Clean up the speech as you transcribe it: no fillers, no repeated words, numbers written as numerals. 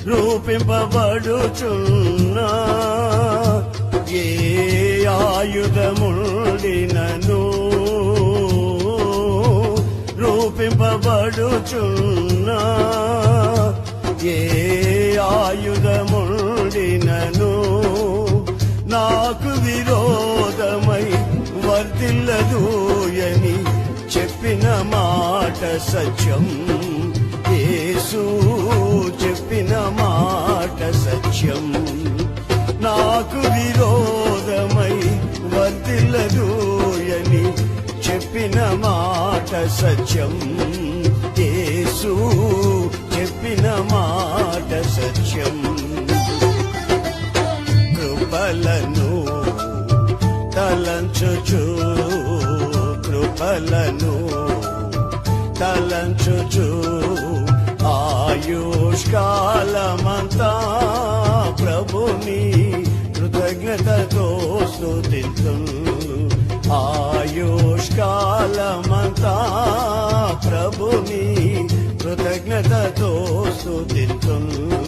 రూపింపబడుచున్నా ఏ ఆయుధముడినను రూపింపబడుచున్నా ఏ ఆయుధముడినను నాకు విరోధమై వర్ధిల్లదూయని చెప్పిన మాట సత్యం. యేసు చెప్పిన మాట సత్యం. నాకు విరోధమై వర్ధిల్లదూయని చెప్పిన మాట సత్యం. యేసు చెప్పిన మాట సత్యం. కృపలను తలంచుచు కృపలను తలంచుచు ఆయుష్కాలమంతా ప్రభుని కృతజ్ఞతతో స్తుతింతును. ఆయుష్కాలమంతా ప్రభుని కృతజ్ఞతతో స్తుతింతును.